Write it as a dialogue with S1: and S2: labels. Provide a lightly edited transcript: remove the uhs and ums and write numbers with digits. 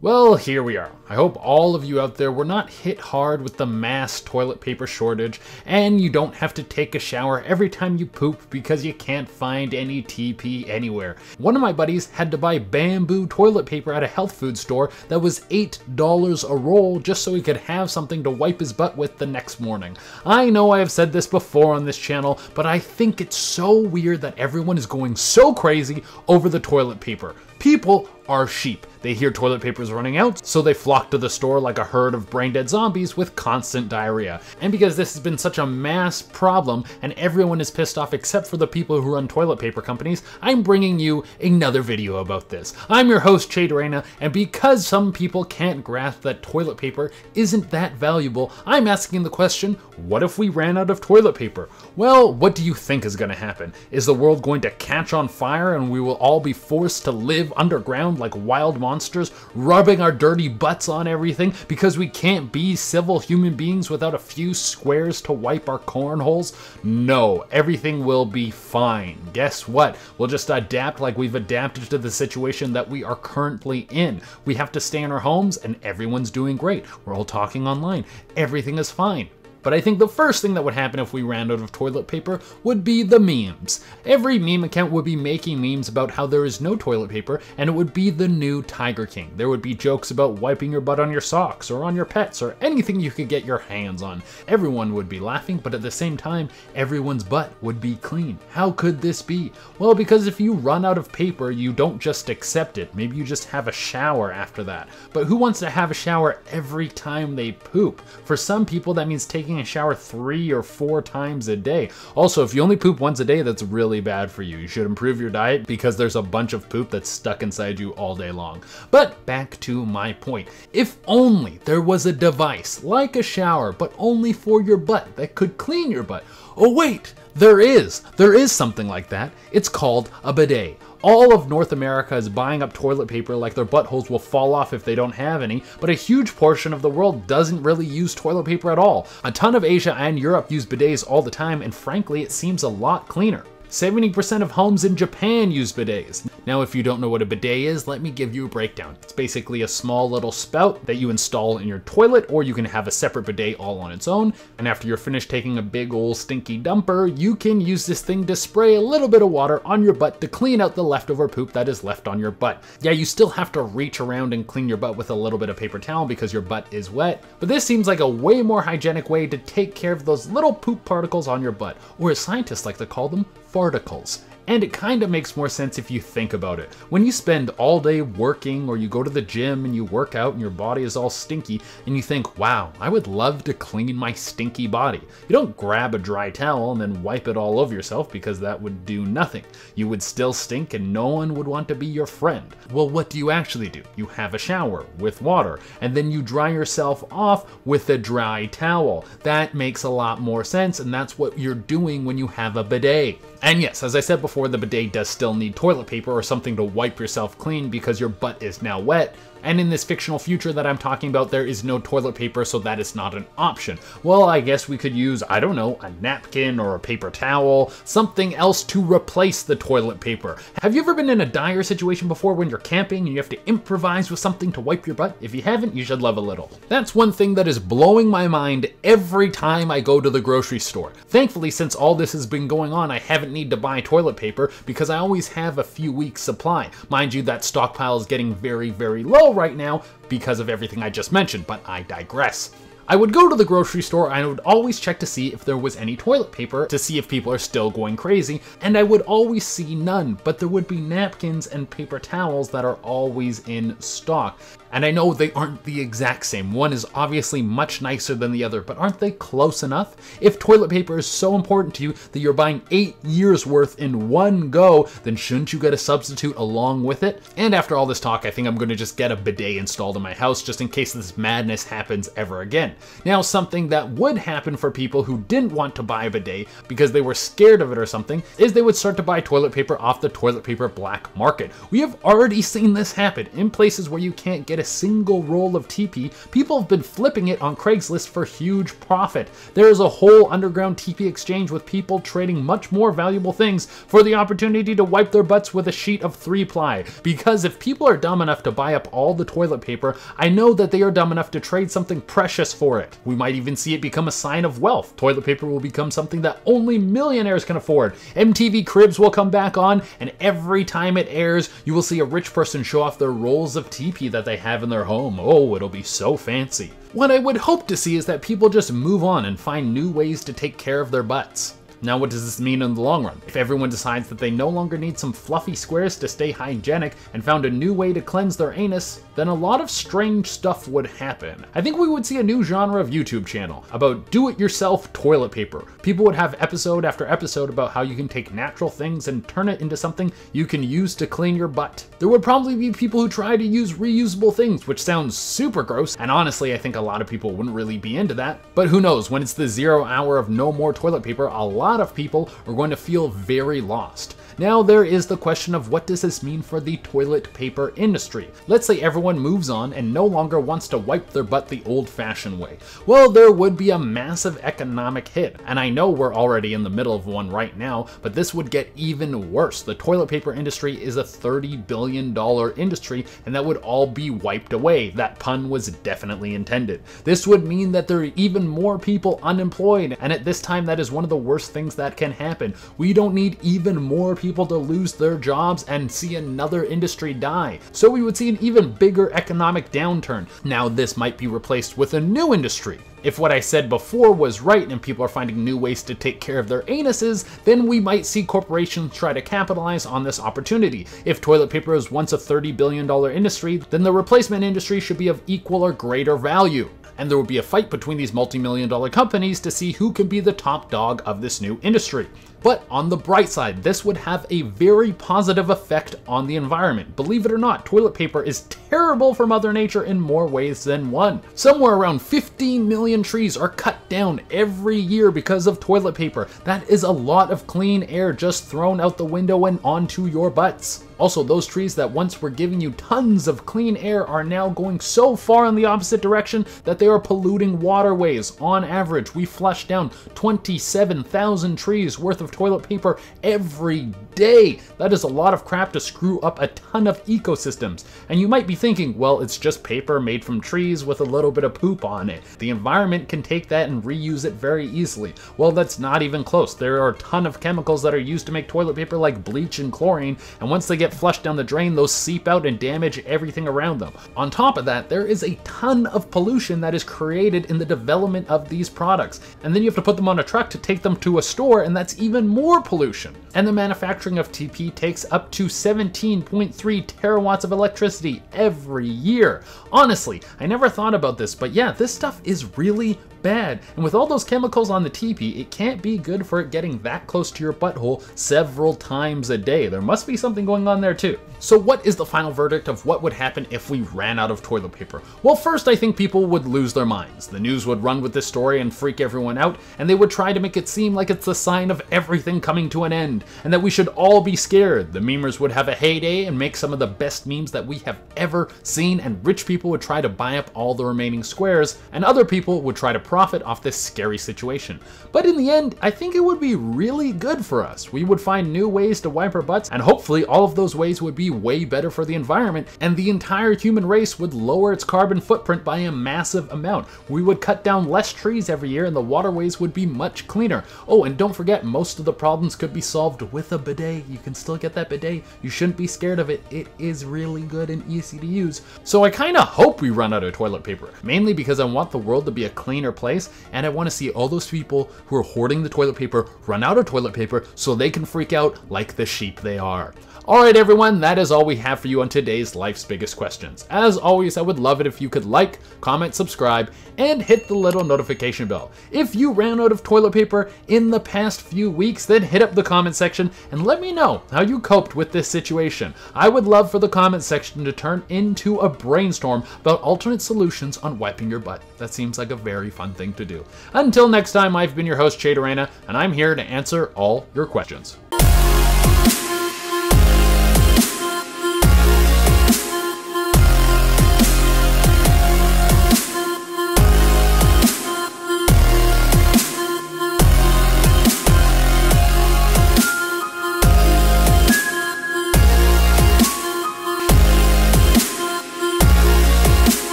S1: Well, here we are. I hope all of you out there were not hit hard with the mass toilet paper shortage, and you don't have to take a shower every time you poop because you can't find any TP anywhere. One of my buddies had to buy bamboo toilet paper at a health food store that was $8 a roll just so he could have something to wipe his butt with the next morning. I know I have said this before on this channel, but I think it's so weird that everyone is going so crazy over the toilet paper. People are sheep. They hear toilet paper is running out, so they flock to the store like a herd of brain-dead zombies with constant diarrhea. And because this has been such a mass problem and everyone is pissed off except for the people who run toilet paper companies, I'm bringing you another video about this. I'm your host, Chaderena, and because some people can't grasp that toilet paper isn't that valuable, I'm asking the question, what if we ran out of toilet paper? Well, what do you think is going to happen? Is the world going to catch on fire and we will all be forced to live underground like wild monsters, rubbing our dirty butts on everything because we can't be civil human beings without a few squares to wipe our cornholes? No, everything will be fine. Guess what? We'll just adapt like we've adapted to the situation that we are currently in. We have to stay in our homes and everyone's doing great. We're all talking online. Everything is fine. But I think the first thing that would happen if we ran out of toilet paper would be the memes. Every meme account would be making memes about how there is no toilet paper, and it would be the new Tiger King. There would be jokes about wiping your butt on your socks or on your pets or anything you could get your hands on. Everyone would be laughing, but at the same time, everyone's butt would be clean. How could this be? Well, because if you run out of paper, you don't just accept it. Maybe you just have a shower after that. But who wants to have a shower every time they poop? For some people, that means taking a shower 3 or 4 times a day. Also, if you only poop once a day, that's really bad for you. You should improve your diet because there's a bunch of poop that's stuck inside you all day long. But back to my point. If only there was a device like a shower, but only for your butt that could clean your butt. Oh wait, there is something like that. It's called a bidet. All of North America is buying up toilet paper like their buttholes will fall off if they don't have any, but a huge portion of the world doesn't really use toilet paper at all. A ton of Asia and Europe use bidets all the time, and frankly, it seems a lot cleaner. 70% of homes in Japan use bidets. Now, if you don't know what a bidet is, let me give you a breakdown. It's basically a small little spout that you install in your toilet, or you can have a separate bidet all on its own. And after you're finished taking a big old stinky dumper, you can use this thing to spray a little bit of water on your butt to clean out the leftover poop that is left on your butt. Yeah, you still have to reach around and clean your butt with a little bit of paper towel because your butt is wet, but this seems like a way more hygienic way to take care of those little poop particles on your butt, or as scientists like to call them, farticles. And it kind of makes more sense if you think about it. When you spend all day working or you go to the gym and you work out and your body is all stinky and you think, wow, I would love to clean my stinky body. You don't grab a dry towel and then wipe it all over yourself because that would do nothing. You would still stink and no one would want to be your friend. Well, what do you actually do? You have a shower with water and then you dry yourself off with a dry towel. That makes a lot more sense, and that's what you're doing when you have a bidet. And yes, as I said before, the bidet does still need toilet paper or something to wipe yourself clean because your butt is now wet. And in this fictional future that I'm talking about, there is no toilet paper, so that is not an option. Well, I guess we could use, I don't know, a napkin or a paper towel, something else to replace the toilet paper. Have you ever been in a dire situation before when you're camping and you have to improvise with something to wipe your butt? If you haven't, you should love a little. That's one thing that is blowing my mind every time I go to the grocery store. Thankfully, since all this has been going on, I haven't needed to buy toilet paper because I always have a few weeks supply. Mind you, that stockpile is getting very, very low right now because of everything I just mentioned, but I digress. I would go to the grocery store and I would always check to see if there was any toilet paper to see if people are still going crazy, and I would always see none, but there would be napkins and paper towels that are always in stock. And I know they aren't the exact same. One is obviously much nicer than the other, but aren't they close enough? If toilet paper is so important to you that you're buying 8 years worth in one go, then shouldn't you get a substitute along with it? And after all this talk, I think I'm gonna just get a bidet installed in my house just in case this madness happens ever again. Now, something that would happen for people who didn't want to buy a bidet because they were scared of it or something is they would start to buy toilet paper off the toilet paper black market. We have already seen this happen in places where you can't get a a single roll of TP, people have been flipping it on Craigslist for huge profit. There is a whole underground TP exchange with people trading much more valuable things for the opportunity to wipe their butts with a sheet of 3-ply. Because if people are dumb enough to buy up all the toilet paper, I know that they are dumb enough to trade something precious for it. We might even see it become a sign of wealth. Toilet paper will become something that only millionaires can afford. MTV Cribs will come back on, and every time it airs, you will see a rich person show off their rolls of TP that they have in their home. Oh, it'll be so fancy. What I would hope to see is that people just move on and find new ways to take care of their butts. Now, what does this mean in the long run? If everyone decides that they no longer need some fluffy squares to stay hygienic and found a new way to cleanse their anus, then a lot of strange stuff would happen. I think we would see a new genre of YouTube channel about do-it-yourself toilet paper. People would have episode after episode about how you can take natural things and turn it into something you can use to clean your butt. There would probably be people who try to use reusable things, which sounds super gross, and honestly, I think a lot of people wouldn't really be into that. But who knows, when it's the 0 hour of no more toilet paper, a lot of people are going to feel very lost. Now there is the question of what does this mean for the toilet paper industry? Let's say everyone moves on and no longer wants to wipe their butt the old-fashioned way. Well, there would be a massive economic hit, and I know we're already in the middle of one right now, but this would get even worse. The toilet paper industry is a $30 billion industry, and that would all be wiped away. That pun was definitely intended. This would mean that there are even more people unemployed, and at this time that is one of the worst things that can happen. We don't need even more people to lose their jobs and see another industry die. So we would see an even bigger economic downturn. Now this might be replaced with a new industry. If what I said before was right and people are finding new ways to take care of their anuses, then we might see corporations try to capitalize on this opportunity. If toilet paper was once a $30 billion industry, then the replacement industry should be of equal or greater value. And there would be a fight between these multi-million-dollar companies to see who can be the top dog of this new industry. But on the bright side, this would have a very positive effect on the environment. Believe it or not, toilet paper is terrible for Mother Nature in more ways than one. Somewhere around 15 million trees are cut down every year because of toilet paper. That is a lot of clean air just thrown out the window and onto your butts. Also, those trees that once were giving you tons of clean air are now going so far in the opposite direction that they are polluting waterways. On average, we flush down 27,000 trees worth of toilet paper every day. That is a lot of crap to screw up a ton of ecosystems. And you might be thinking, well, it's just paper made from trees with a little bit of poop on it. The environment can take that and reuse it very easily. Well, that's not even close. There are a ton of chemicals that are used to make toilet paper like bleach and chlorine, and once they get flushed down the drain, those seep out and damage everything around them. On top of that, there is a ton of pollution that is created in the development of these products. And then you have to put them on a truck to take them to a store, and that's even more pollution. And the manufacturing of TP takes up to 17.3 terawatts of electricity every year. Honestly, I never thought about this, but yeah, this stuff is really bad. And with all those chemicals on the TP, it can't be good for it getting that close to your butthole several times a day. There must be something going on there too. So what is the final verdict of what would happen if we ran out of toilet paper? Well, first, I think people would lose their minds. The news would run with this story and freak everyone out, and they would try to make it seem like it's the sign of everything coming to an end, and that we should all be scared. The memers would have a heyday and make some of the best memes that we have ever seen, and rich people would try to buy up all the remaining squares, and other people would try to profit off this scary situation. But in the end, I think it would be really good for us. We would find new ways to wipe our butts, and hopefully all of those ways would be way better for the environment, and the entire human race would lower its carbon footprint by a massive amount. We would cut down less trees every year, and the waterways would be much cleaner. Oh, and don't forget, most of the problems could be solved with a bidet. You can still get that bidet. You shouldn't be scared of it. It is really good and easy to use. So I kind of hope we run out of toilet paper, mainly because I want the world to be a cleaner place, and I want to see all those people who are hoarding the toilet paper run out of toilet paper so they can freak out like the sheep they are. Alright everyone, that is all we have for you on today's Life's Biggest Questions. As always, I would love it if you could like, comment, subscribe, and hit the little notification bell. If you ran out of toilet paper in the past few weeks, then hit up the comment section and let me know how you coped with this situation. I would love for the comment section to turn into a brainstorm about alternate solutions on wiping your butt. That seems like a very fun thing to do. Until next time, I've been your host, Chadarena, and I'm here to answer all your questions.